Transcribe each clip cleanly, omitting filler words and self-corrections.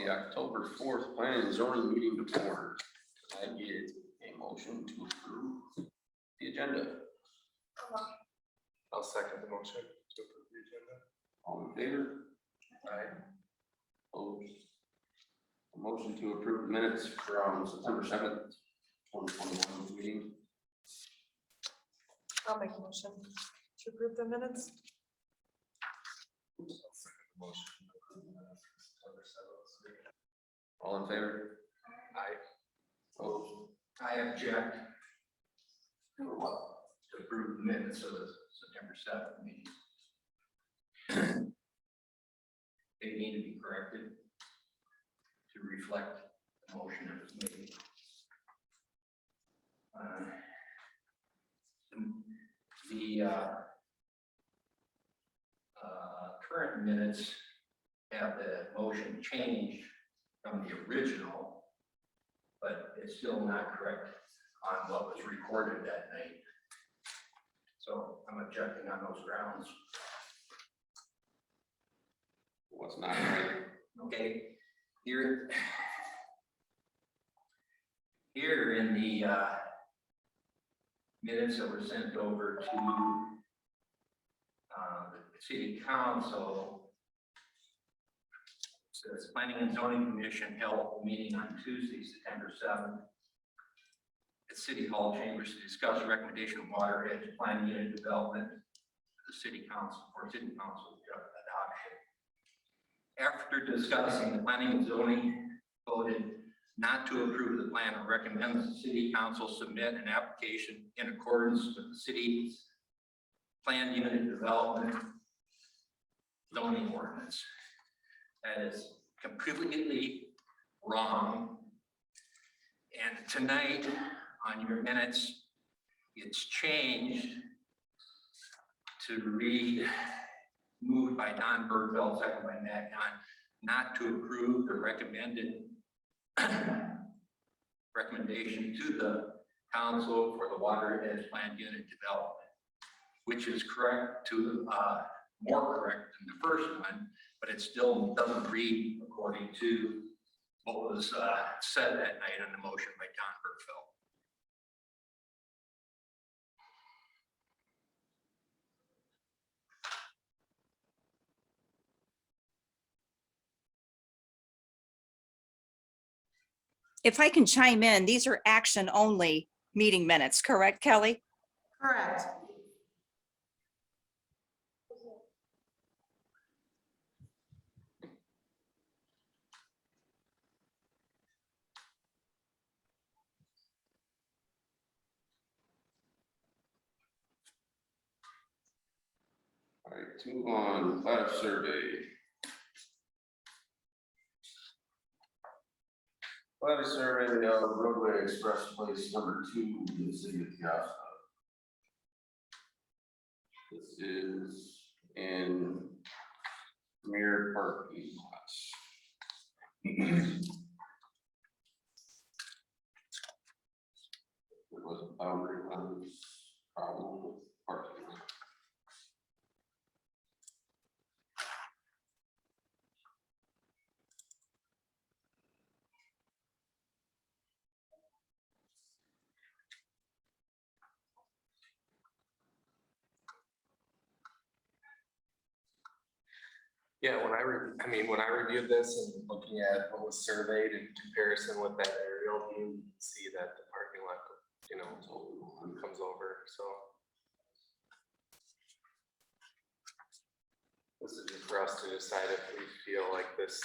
the October 4th planning and zoning meeting to order. I get a motion to approve the agenda. I'll second the motion to approve the agenda. All in favor? Aye. Opposed? A motion to approve the minutes from September 7th, 2021 meeting. I'll make a motion to approve the minutes. I'll second the motion to approve the minutes from September 7th. All in favor? Aye. Opposed? I object For what? to approve the minutes of the September 7th meeting. They need to be corrected to reflect the motion that was made. The current minutes have the motion changed from the original, but it's still not correct on what was recorded that night. So I'm objecting on those grounds. What's not right? Okay, here in the minutes that were sent over to the city council, it says Planning and Zoning Commission held a meeting on Tuesday, September 7th at City Hall chambers to discuss recommendation of water edge planning unit development to the city council for city council adoption. After discussing, the planning and zoning voted not to approve the plan and recommends the city council submit an application in accordance with the city's planned unit development zoning ordinance. That is completely wrong. And tonight on your minutes, it's changed to read, moved by Don Bergfeld, second by Matt Yon, not to approve the recommended recommendation to the council for the water edge planned unit development, which is correct to more correct than the first one, but it still doesn't read according to what was said that night on the motion by Don Bergfeld. If I can chime in, these are action only meeting minutes, correct, Kelly? Correct. All right, to move on, plat survey. Plat survey of roadway express place number 2 in the city of Peosta. This is in Premier parking lots. There was a boundary lines problem with parking lot. Yeah, when I reviewed this and looking at what was surveyed in comparison with that aerial view, you can see that the parking lot, comes over, so. This is just for us to decide if we feel like this.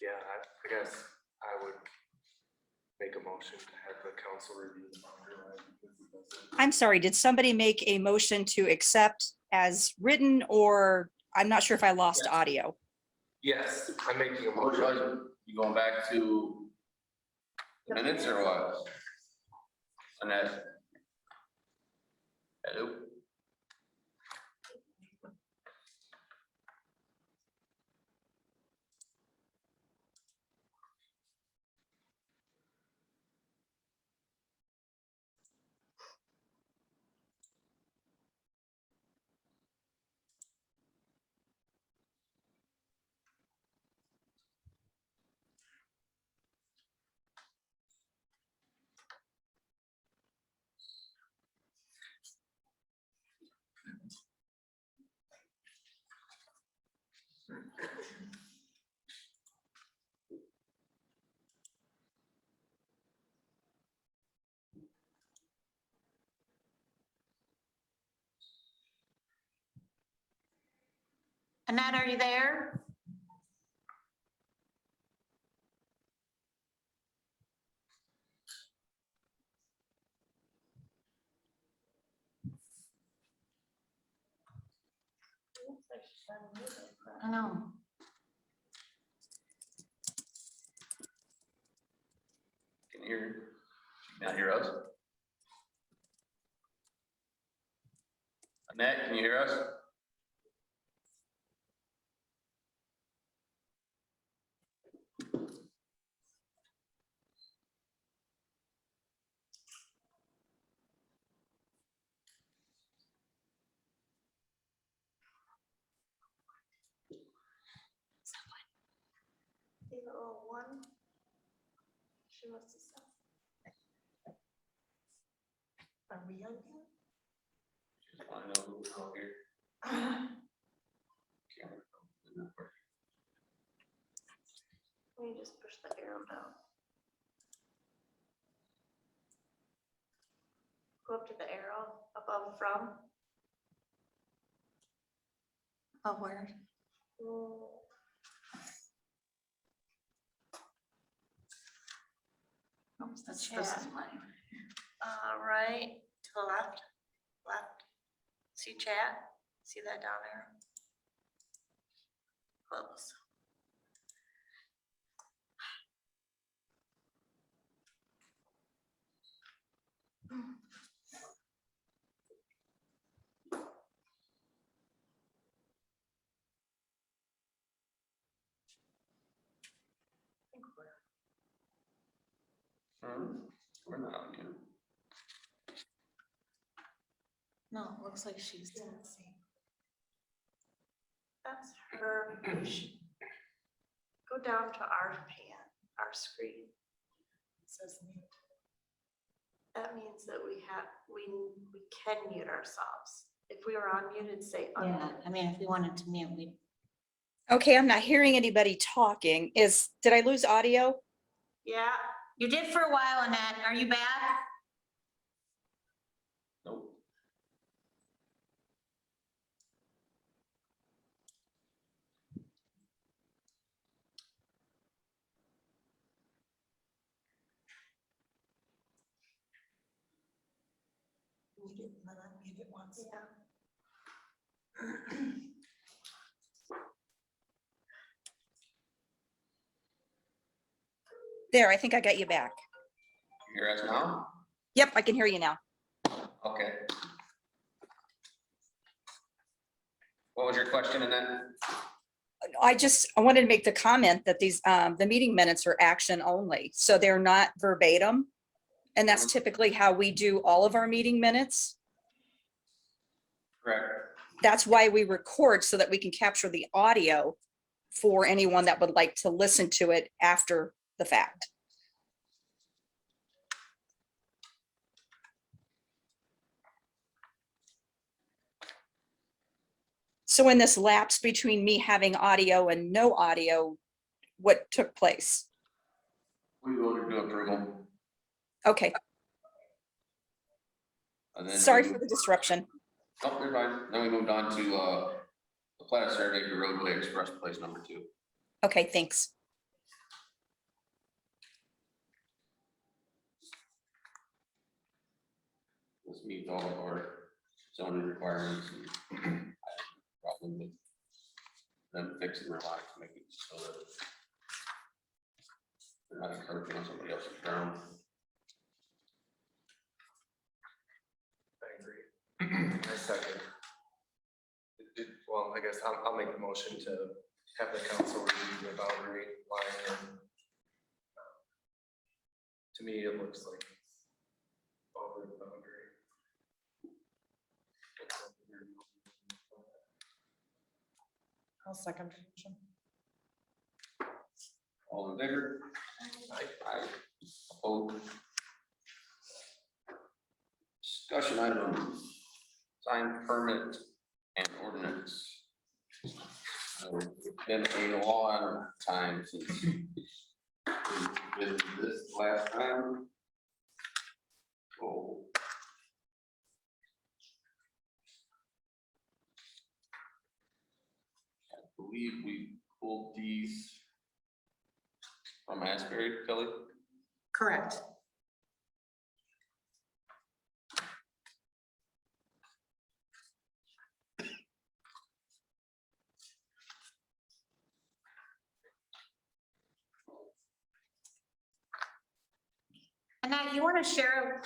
Yeah, I guess I would make a motion to have the council review the boundary line. I'm sorry, did somebody make a motion to accept as written, or I'm not sure if I lost Yes. audio? Yes, I'm making a What motion. was it? You going back to the minutes or what? Annette? Hello? Annette, are you there? I know. Can you hear, not hear us? Annette, can you hear us? One. She wants to say. Are we on here? Just want to know who's out here. Camera. Let me just push the arrow down. Go up to the arrow above from. Oh, where? Oops, this is mine. Right to the left, left. See chat? See that down there? Close. We're not on here. No, it looks like she's. That's her. Go down to our our screen. It says mute. That means that we can mute ourselves. If we were on mute, it'd say Yeah, unmute. I mean, if we wanted to mute, we. Okay, I'm not hearing anybody talking. Did I lose audio? Yeah, You did for a while, Annette. Are you back? Nope. mute it, and then unmute it once. Yeah. There, I think I got you back. You hear us now? Yep, I can hear you now. Okay. What was your question, Annette? I wanted to make the comment that the meeting minutes are action only, so they're not verbatim. And that's typically how we do all of our meeting minutes. Correct. That's why we record, so that we can capture the audio for anyone that would like to listen to it after the fact. So in this lapse between me having audio and no audio, what took place? We voted to approval. Okay, And then sorry we for moved- the disruption. Oh, you're fine. Then we moved on to the plat of Saturday roadway express place number 2. Okay, thanks. This meets all of our zoning requirements and problem with them fixing their lines, making it so that they're not encouraging on somebody else's ground. I agree. I second. Well, I guess I'll make the motion to have the council review the boundary line. And, to me, it looks like over the boundary. I'll second the motion. All in favor? Aye. Opposed? Discussion item, sign permit and ordinance. It's been a long time since we did this last time. Oh. believe we pulled these from Asbury, Kelly. Correct. Annette, you want to share?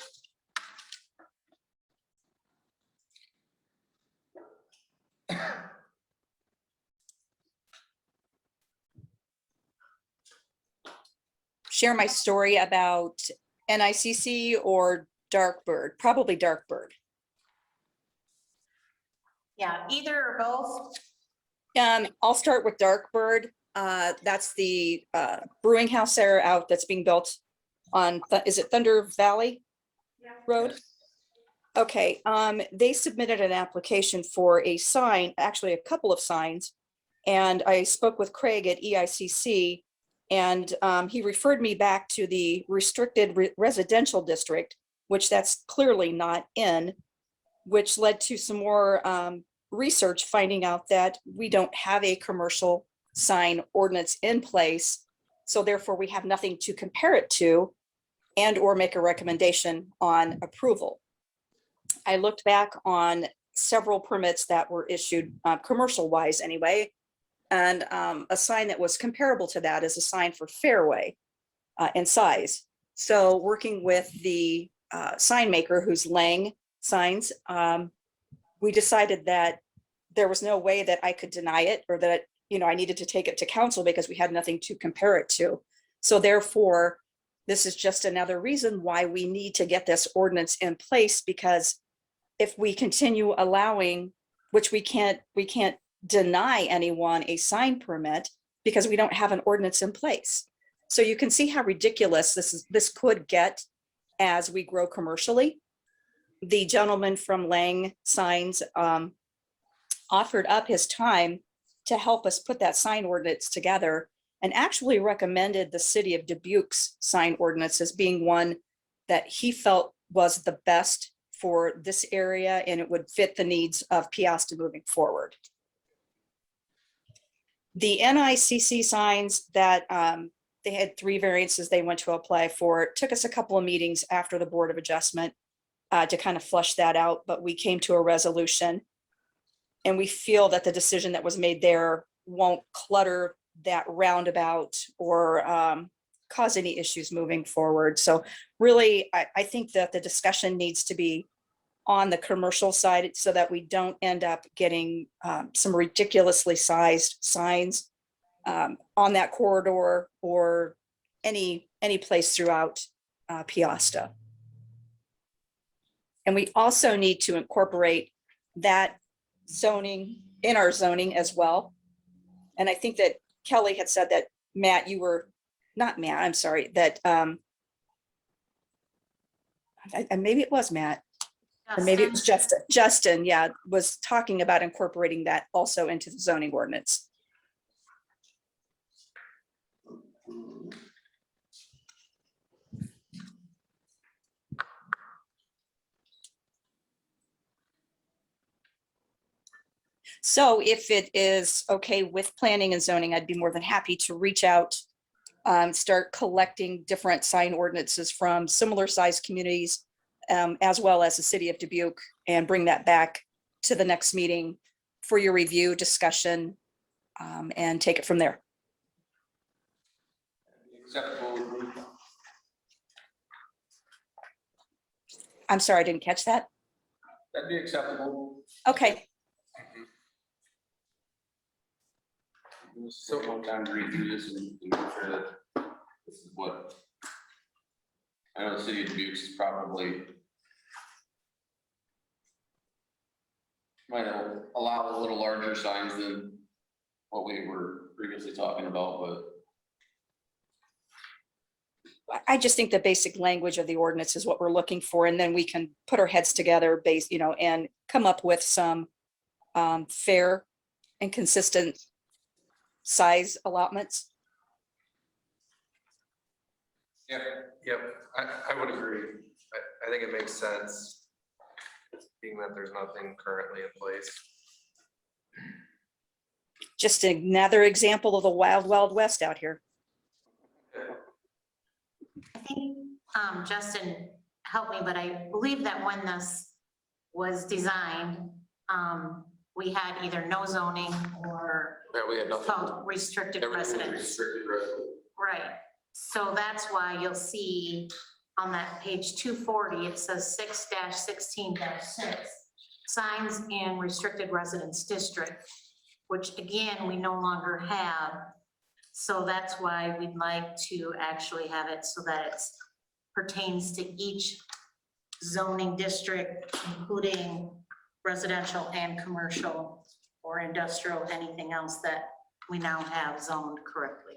Share my story about NICC or Darkbird, probably Darkbird. Yeah, either or both. I'll start with Darkbird. That's the brewing house there out that's being built on, is it Thunder Valley Road? Okay, they submitted an application for a sign, actually a couple of signs. And I spoke with Craig at EICC and he referred me back to the restricted residential district, which that's clearly not in, which led to some more research finding out that we don't have a commercial sign ordinance in place. So therefore we have nothing to compare it to and or make a recommendation on approval. I looked back on several permits that were issued commercial wise anyway. And a sign that was comparable to that is a sign for Fairway in size. So working with the sign maker who's Lang Signs, we decided that there was no way that I could deny it or that, you know, I needed to take it to council because we had nothing to compare it to. So therefore, this is just another reason why we need to get this ordinance in place, because if we continue allowing, which we can't deny anyone a sign permit because we don't have an ordinance in place. So you can see how ridiculous this could get as we grow commercially. The gentleman from Lang Signs offered up his time to help us put that sign ordinance together and actually recommended the city of Dubuque's sign ordinance as being one that he felt was the best for this area and it would fit the needs of Peosta moving forward. The NICC signs that they had 3 variances they went to apply for. It took us a couple of meetings after the Board of Adjustment to kind of flush that out, but we came to a resolution. And we feel that the decision that was made there won't clutter that roundabout or cause any issues moving forward. So really, I think that the discussion needs to be on the commercial side so that we don't end up getting some ridiculously sized signs on that corridor or any place throughout Peosta. And we also need to incorporate that zoning in our zoning as well. And I think that Kelly had said that Matt, you were not Matt, I'm sorry, that maybe it was Matt. Or maybe it was Justin. Justin, yeah, was talking about incorporating that also into the zoning ordinance. So if it is okay with planning and zoning, I'd be more than happy to reach out, start collecting different sign ordinances from similar sized communities, as well as the city of Dubuque, and bring that back to the next meeting for your review, discussion, and take it from there. Acceptable with me. I'm sorry, I didn't catch that. That'd be acceptable. Okay, So one time to read through this and make sure that this is what. I know the city of Dubuque is probably. Might allow a little larger signs than what we were previously talking about, but. I just think the basic language of the ordinance is what we're looking for, and then we can put our heads together based, you know, and come up with some fair and consistent size allotments. Yep, I would agree. I think it makes sense, being that there's nothing currently in place. Just another example of the wild, wild west out here. I think, Justin, help me, but I believe that when this was designed, we had either no zoning or Yeah, we had nothing. called restricted Everything was residence. restricted residence. Right, so that's why you'll see on that page 240, it says 6-16-6, signs in restricted residence district, which again, we no longer have. So that's why we'd like to actually have it so that it pertains to each zoning district, including residential and commercial or industrial, anything else that we now have zoned correctly.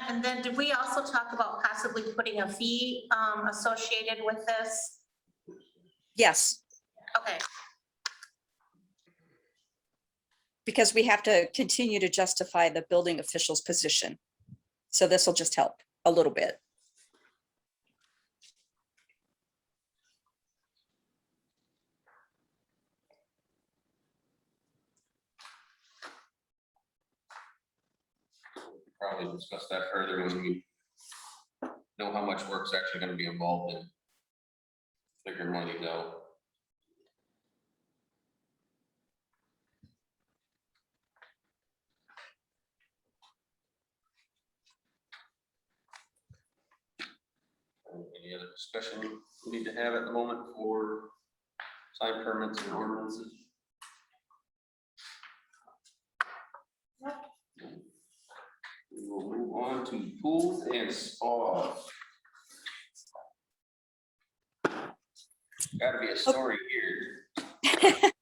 And then did we also talk about possibly putting a fee associated with this? Yes, Okay, because we have to continue to justify the building official's position. So this will just help a little bit. Probably discuss that further when we know how much work's actually gonna be involved in figuring one of these out. Any other discussion we need to have at the moment for sign permits and ordinances? We will move on to pools and spas. Gotta be a story here.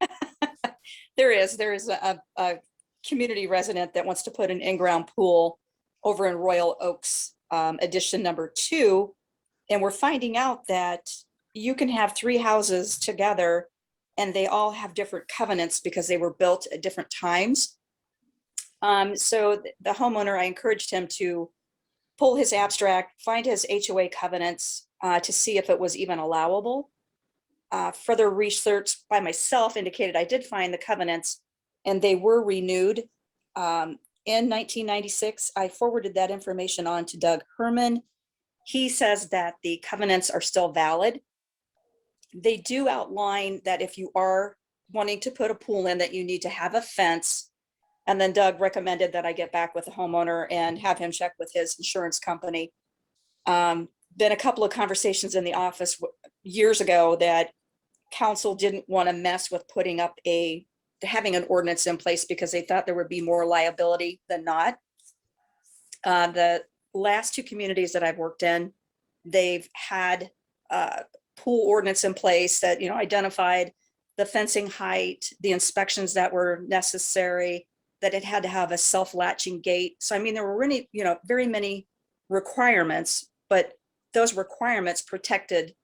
There is a community resident that wants to put an in-ground pool over in Royal Oaks, addition number 2. And we're finding out that you can have 3 houses together and they all have different covenants because they were built at different times. So the homeowner, I encouraged him to pull his abstract, find his HOA covenants to see if it was even allowable. Further research by myself indicated I did find the covenants and they were renewed in 1996. I forwarded that information on to Doug Herman. He says that the covenants are still valid. They do outline that if you are wanting to put a pool in, that you need to have a fence. And then Doug recommended that I get back with the homeowner and have him check with his insurance company. Been a couple of conversations in the office years ago that council didn't want to mess with putting up having an ordinance in place because they thought there would be more liability than not. The last 2 communities that I've worked in, they've had a pool ordinance in place that, identified the fencing height, the inspections that were necessary, that it had to have a self-latching gate. So, I mean, there were really, very many requirements, but those requirements protected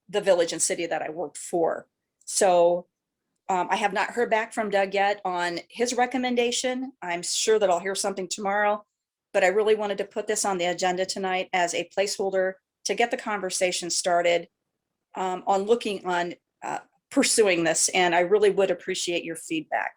the village and city that I worked for. So I have not heard back from Doug yet on his recommendation. I'm sure that I'll hear something tomorrow, but I really wanted to put this on the agenda tonight as a placeholder to get the conversation started on looking on pursuing this. And I really would appreciate your feedback.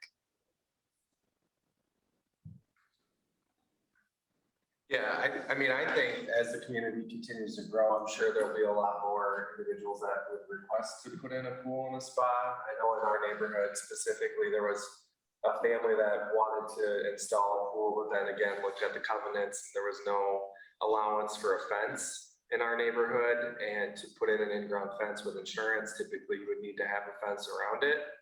Yeah, I mean, I think as the community continues to grow, I'm sure there'll be a lot more individuals that would request to put in a pool and a spa. I know in our neighborhood specifically, there was a family that wanted to install a pool, but then again, looked at the covenants, there was no allowance for a fence in our neighborhood, and to put in an in-ground fence with insurance, typically you would need to have a fence around it.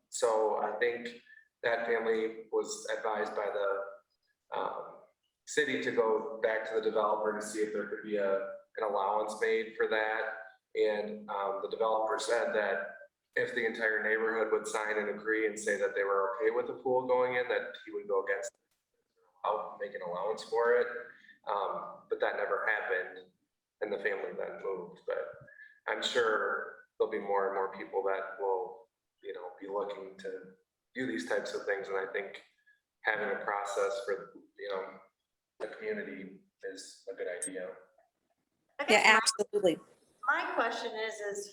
So I think that family was advised by the city to go back to the developer to see if there could be an allowance made for that. And the developer said that if the entire neighborhood would sign and agree and say that they were okay with the pool going in, that he would go against it, make an allowance for it. But that never happened and the family then moved. But I'm sure there'll be more and more people that will, be looking to do these types of things. And I think having a process for, the community is a good idea. I Yeah, guess absolutely. my question is,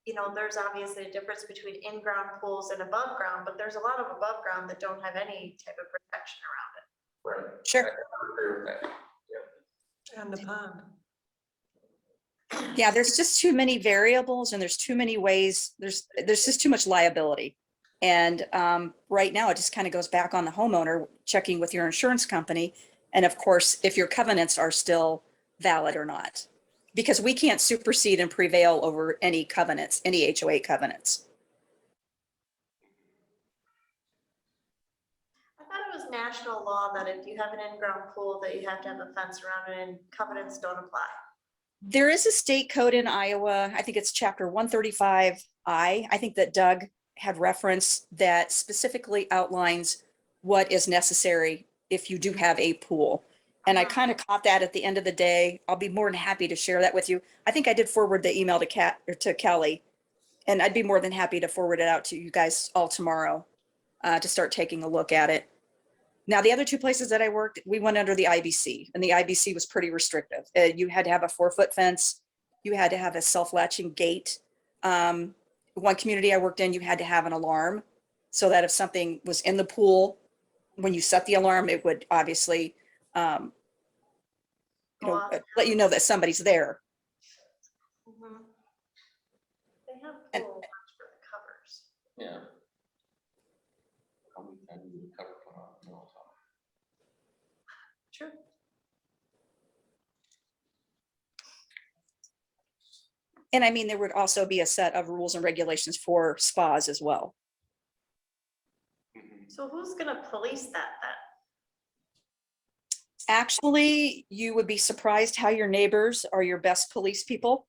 you know, there's obviously a difference between in-ground pools and above ground, but there's a lot of above ground that don't have any type of protection around it. Right. Sure. I agree with that. And the pond. Yeah, there's just too many variables and there's too many ways, there's just too much liability. And right now, it just kind of goes back on the homeowner checking with your insurance company. And of course, if your covenants are still valid or not. Because we can't supersede and prevail over any covenants, any HOA covenants. I thought it was national law that if you have an in-ground pool, that you have to have a fence around it and covenants don't apply. There is a state code in Iowa, I think it's chapter 135I. I think that Doug had referenced that specifically outlines what is necessary if you do have a pool. And I kind of caught that at the end of the day. I'll be more than happy to share that with you. I think I did forward the email to Kat or to Kelly, and I'd be more than happy to forward it out to you guys all tomorrow to start taking a look at it. Now, the other two places that I worked, we went under the IBC, and the IBC was pretty restrictive. You had to have a 4-foot fence. You had to have a self-latching gate. One community I worked in, you had to have an alarm so that if something was in the pool, when you set the alarm, it would obviously let you know that somebody's there. Mhm. They have And- pool ones for the covers. Yeah. How many times do we cover put on, you know, so. True. And I mean, there would also be a set of rules and regulations for spas as well. So who's gonna police that then? Actually, you would be surprised how your neighbors are your best police people.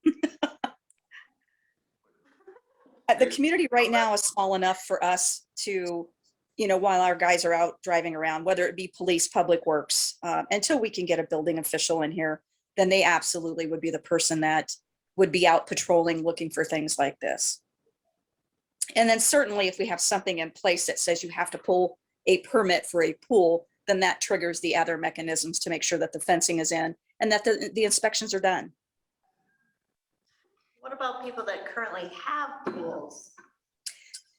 The community right now is small enough for us to, you know, while our guys are out driving around, whether it be police, public works, until we can get a building official in here, then they absolutely would be the person that would be out patrolling, looking for things like this. And then certainly if we have something in place that says you have to pull a permit for a pool, then that triggers the other mechanisms to make sure that the fencing is in and that the inspections are done. What about people that currently have pools?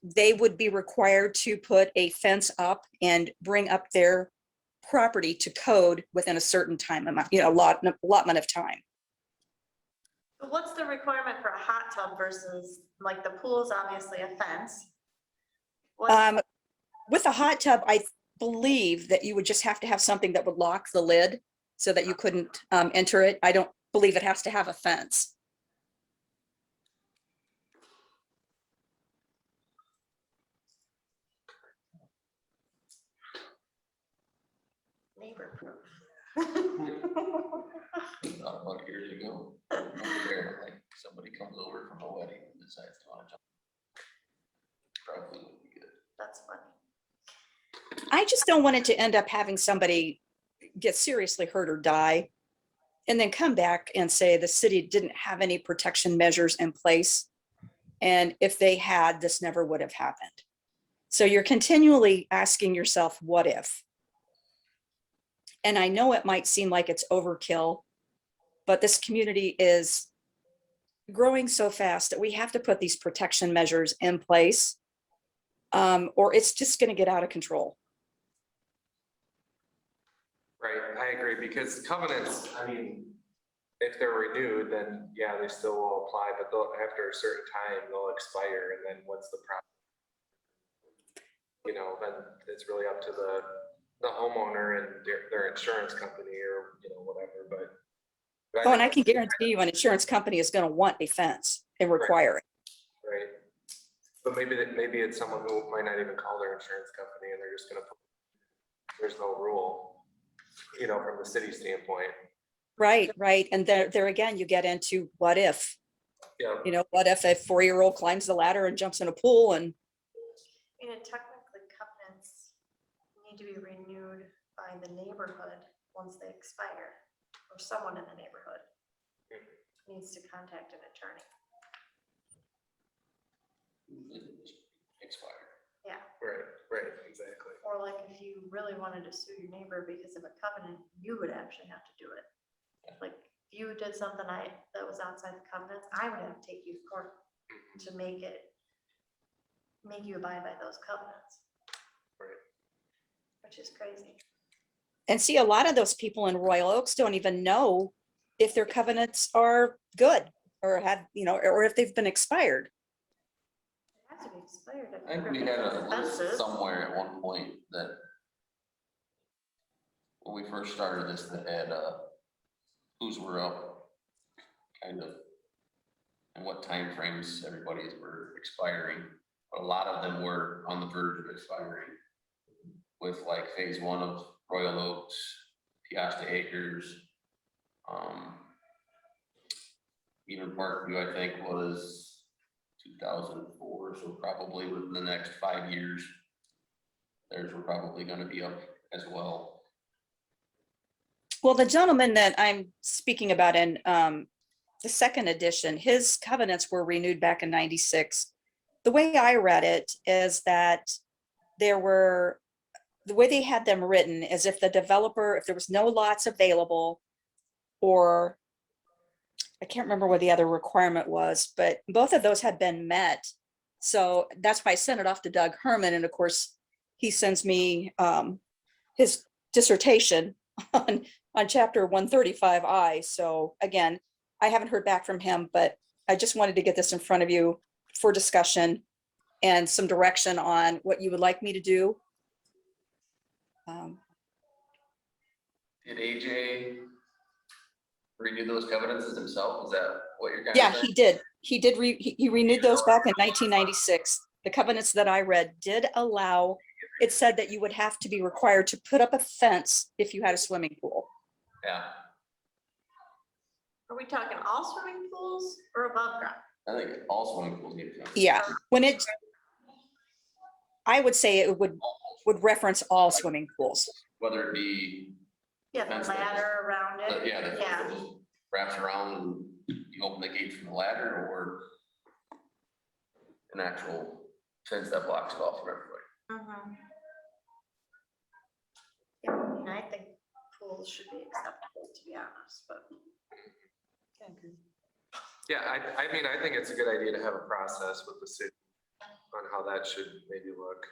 They would be required to put a fence up and bring up their property to code within a certain time amount, you know, allotment of time. So what's the requirement for a hot tub versus, like, the pool's obviously a fence? What's- With a hot tub, I believe that you would just have to have something that would lock the lid so that you couldn't enter it. I don't believe it has to have a fence. Neighbor proof. Not about years ago, over there, like somebody comes over from a wedding and decides to want to jump. Probably would be good. That's funny. I just don't want it to end up having somebody get seriously hurt or die and then come back and say the city didn't have any protection measures in place. And if they had, this never would have happened. So you're continually asking yourself, what if? And I know it might seem like it's overkill, but this community is growing so fast that we have to put these protection measures in place, or it's just going to get out of control. Right, I agree, because covenants, I mean, if they're renewed, then yeah, they still will apply, but they'll, after a certain time, they'll expire, and then what's the problem? You know, then it's really up to the homeowner and their insurance company or, you know, whatever, but. Oh, and I can guarantee you an insurance company is going to want a fence and require it. Right, but maybe it's someone who might not even call their insurance company and they're just gonna put, there's no rule, you know, from the city standpoint. Right, right. And there again, you get into what if, Yeah, you know, what if a 4-year-old climbs the ladder and jumps in a pool and You know, technically covenants need to be renewed by the neighborhood once they expire, or someone in the neighborhood needs to contact an attorney. Expired. Yeah, Right, exactly. Or like if you really wanted to sue your neighbor because of a covenant, you would actually have to do it. Like if you did something that was outside the covenants, I would have to take you to court to make you abide by those covenants. Right. Which is crazy. And see, a lot of those people in Royal Oaks don't even know if their covenants are good or have, or if they've been expired. It has to be expired. I think we had a list somewhere at one point that when we first started this, that had, whose were up, kind of, and what timeframes everybody's were expiring. But a lot of them were on the verge of expiring. With like phase 1 of Royal Oaks, Peosta Acres, even Parkview, I think, was 2004, so probably within the next 5 years, theirs were probably gonna be up as well. Well, the gentleman that I'm speaking about in the second edition, his covenants were renewed back in 96. The way I read it is that the way they had them written is if there was no lots available, or I can't remember what the other requirement was, but both of those had been met. So that's why I sent it off to Doug Herman. And of course, he sends me his dissertation on chapter 135I. So again, I haven't heard back from him, but I just wanted to get this in front of you for discussion and some direction on what you would like me to do. Did AJ renew those covenants himself? Is that what you're kind of Yeah, saying? he did. He renewed those back in 1996. The covenants that I read did allow, it said that you would have to be required to put up a fence if you had a swimming pool. Yeah, Are we talking all swimming pools or above ground? I think all swimming pools need to. Yeah, I would say it would reference all swimming pools. Whether it be, Yeah, the Fence ladder around it. yeah, the fence that just wraps around and you open the gate from the ladder, or an actual fence that blocks it off from everybody. Mhm. Yeah, I mean, I think pools should be acceptable, to be honest, but. Yeah, I mean, I think it's a good idea to have a process with the city on how that should maybe look.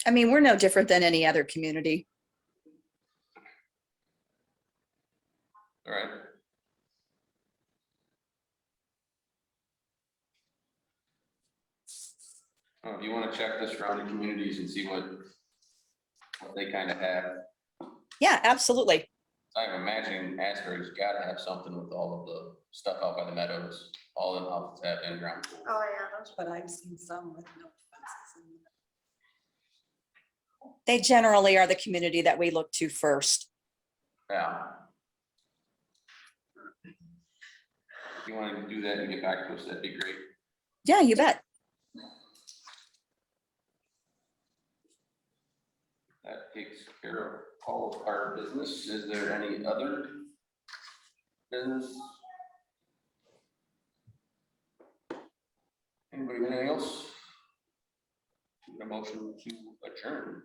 I mean, we're no different than any other community. All right. If you want to check this around the communities and see what they kind of have, Yeah, absolutely. I'm imagining Asbury's got to have something with all of the stuff out by the meadows, all the houses have in-ground pools. Oh, yeah, those. But I've seen some with no fences in them. They generally are the community that we look to first. Yeah. If you want to do that and get back to us, that'd be great. Yeah, you bet. That takes care of all of our business. Is there any other business? Anybody got anything else? A motion to adjourn.